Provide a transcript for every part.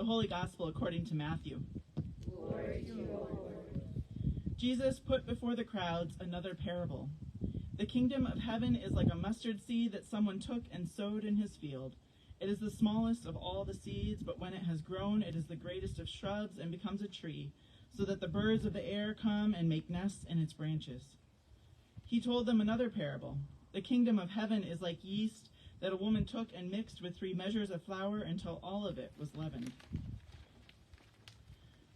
Holy Gospel according to Matthew. Glory to you, O Lord. Jesus put before the crowds another parable. The kingdom of heaven is like a mustard seed that someone took and sowed in his field. It is the smallest of all the seeds, but when it has grown, it is the greatest of shrubs and becomes a tree, so that the birds of the air come and make nests in its branches. He told them another parable. The kingdom of heaven is like yeast that a woman took and mixed with 3 measures of flour until all of it was leavened.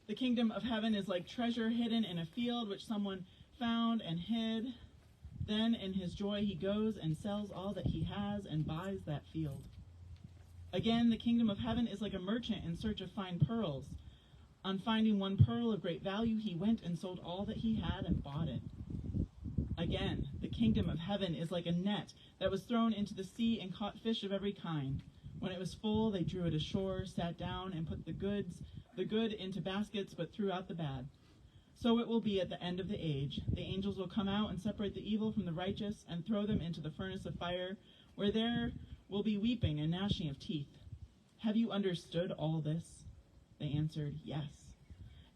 The kingdom of heaven is like treasure hidden in a field which someone found and hid. Then in his joy he goes and sells all that he has and buys that field. Again, the kingdom of heaven is like a merchant in search of fine pearls. On finding one pearl of great value, he went and sold all that he had and bought it. Again, the kingdom of heaven is like a net that was thrown into the sea and caught fish of every kind. When it was full, they drew it ashore, sat down, and put the good into baskets, but threw out the bad. So it will be at the end of the age. The angels will come out and separate the evil from the righteous and throw them into the furnace of fire, where there will be weeping and gnashing of teeth. Have you understood all this? They answered, yes.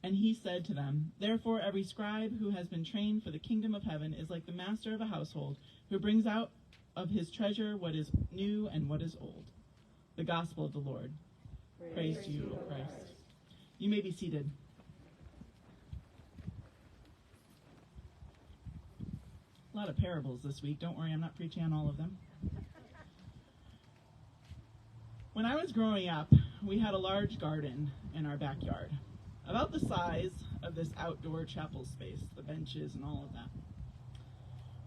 And he said to them, therefore every scribe who has been trained for the kingdom of heaven is like the master of a household, who brings out of his treasure what is new and what is old. The gospel of the Lord. Praise to you, O Christ. You may be seated. A lot of parables this week. Don't worry, I'm not preaching on all of them. When I was growing up, we had a large garden in our backyard, about the size of this outdoor chapel space, the benches and all of that.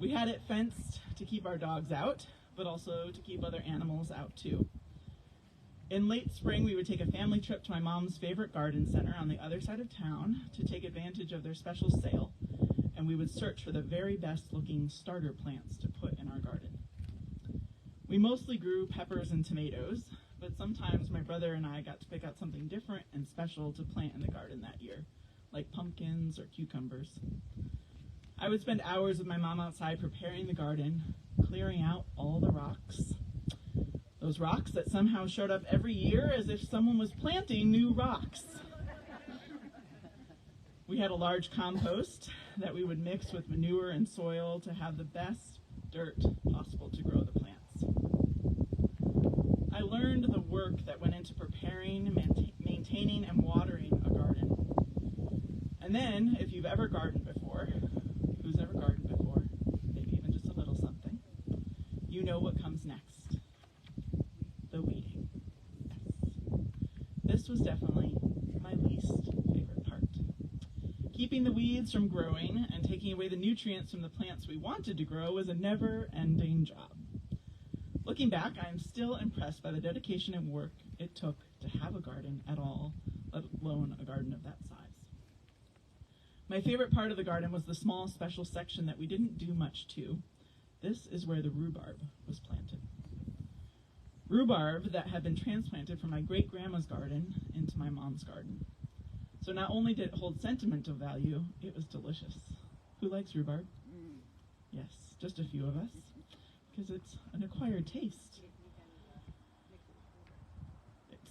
We had it fenced to keep our dogs out, but also to keep other animals out too. In late spring, we would take a family trip to my mom's favorite garden center on the other side of town to take advantage of their special sale, and we would search for the very best looking starter plants to put in our garden. We mostly grew peppers and tomatoes, but sometimes my brother and I got to pick out something different and special to plant in the garden that year, like pumpkins or cucumbers. I would spend hours with my mom outside preparing the garden, clearing out all the rocks. Those rocks that somehow showed up every year as if someone was planting new rocks. We had a large compost that we would mix with manure and soil to have the best dirt possible to grow the plants. I learned the work that went into preparing, maintaining, and watering a garden. And then, if you've ever gardened before, who's ever gardened before, maybe even just a little something, you know what comes next. The weeding. Yes. This was definitely my least favorite part. Keeping the weeds from growing and taking away the nutrients from the plants we wanted to grow was a never-ending job. Looking back, I am still impressed by the dedication and work it took to have a garden at all, let alone a garden of that size. My favorite part of the garden was the small special section that we didn't do much to. This is where the rhubarb was planted. Rhubarb that had been transplanted from my great-grandma's garden into my mom's garden. So not only did it hold sentimental value, it was delicious. Who likes rhubarb? Yes, just a few of us, because it's an acquired taste.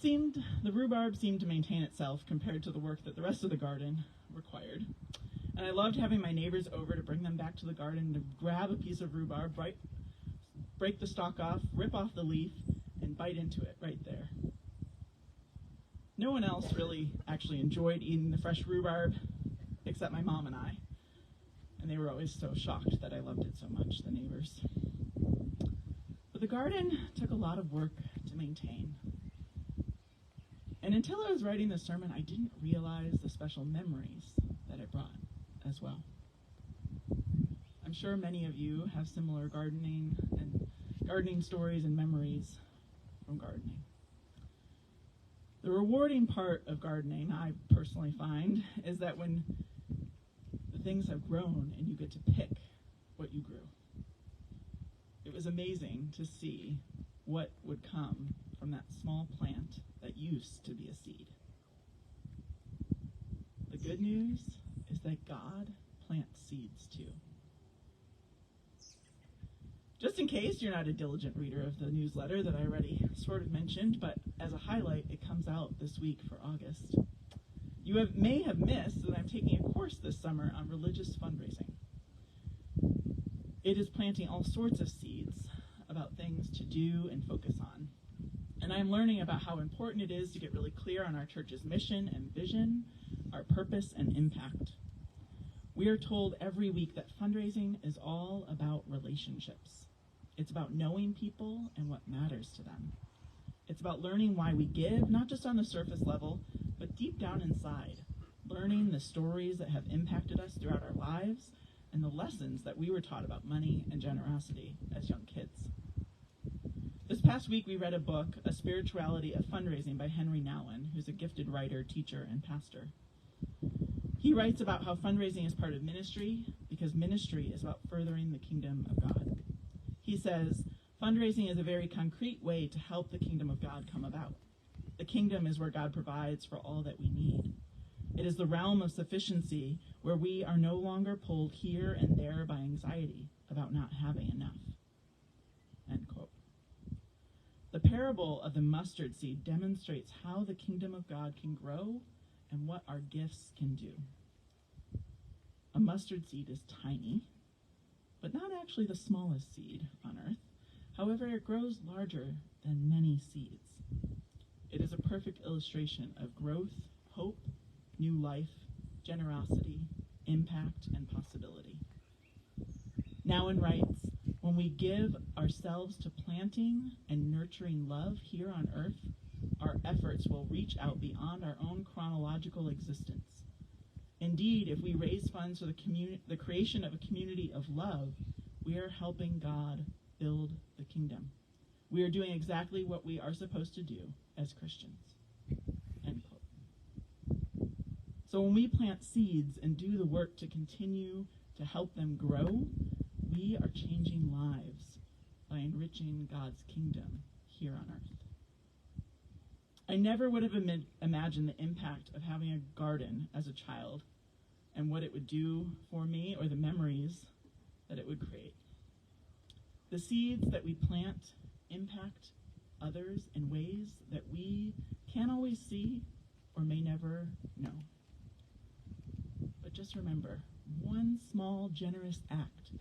The rhubarb seemed to maintain itself compared to the work that the rest of the garden required. And I loved having my neighbors over to bring them back to the garden to grab a piece of rhubarb, break the stalk off, rip off the leaf, and bite into it right there. No one else really actually enjoyed eating the fresh rhubarb, except my mom and I. And they were always so shocked that I loved it so much, the neighbors. But the garden took a lot of work to maintain. And until I was writing this sermon, I didn't realize the special memories that it brought as well. I'm sure many of you have similar gardening stories and memories from gardening. The rewarding part of gardening, I personally find, is that when the things have grown and you get to pick what you grew. It was amazing to see what would come from that small plant that used to be a seed. The good news is that God plants seeds too. Just in case you're not a diligent reader of the newsletter that I already sort of mentioned, but as a highlight, it comes out this week for August. You may have missed that I'm taking a course this summer on religious fundraising. It is planting all sorts of seeds about things to do and focus on. And I'm learning about how important it is to get really clear on our church's mission and vision, our purpose and impact. We are told every week that fundraising is all about relationships. It's about knowing people and what matters to them. It's about learning why we give, not just on the surface level, but deep down inside, learning the stories that have impacted us throughout our lives and the lessons that we were taught about money and generosity as young kids. This past week, we read a book, A Spirituality of Fundraising by Henry Nouwen, who's a gifted writer, teacher, and pastor. He writes about how fundraising is part of ministry because ministry is about furthering the kingdom of God. He says, fundraising is a very concrete way to help the kingdom of God come about. The kingdom is where God provides for all that we need. It is the realm of sufficiency where we are no longer pulled here and there by anxiety about not having enough. End quote. The parable of the mustard seed demonstrates how the kingdom of God can grow and what our gifts can do. A mustard seed is tiny, but not actually the smallest seed on earth. However, it grows larger than many seeds. It is a perfect illustration of growth, hope, new life, generosity, impact, and possibility. Nouwen writes, when we give ourselves to planting and nurturing love here on earth, our efforts will reach out beyond our own chronological existence. Indeed, if we raise funds for the creation of a community of love, we are helping God build the kingdom. We are doing exactly what we are supposed to do as Christians. End quote. So when we plant seeds and do the work to continue to help them grow, we are changing lives by enriching God's kingdom here on earth. I never would have imagined the impact of having a garden as a child and what it would do for me or the memories that it would create. The seeds that we plant impact others in ways that we can't always see or may never know. But just remember, one small, generous act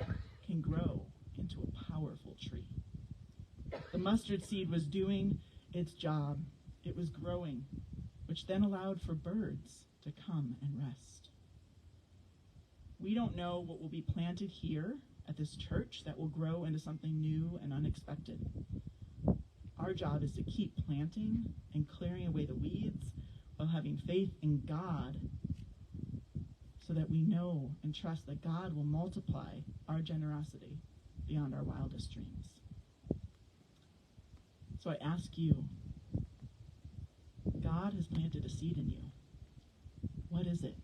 can grow into a powerful tree. The mustard seed was doing its job. It was growing, which then allowed for birds to come and rest. We don't know what will be planted here at this church that will grow into something new and unexpected. Our job is to keep planting and clearing away the weeds while having faith in God so that we know and trust that God will multiply our generosity beyond our wildest dreams. So I ask you, God has planted a seed in you. What is it?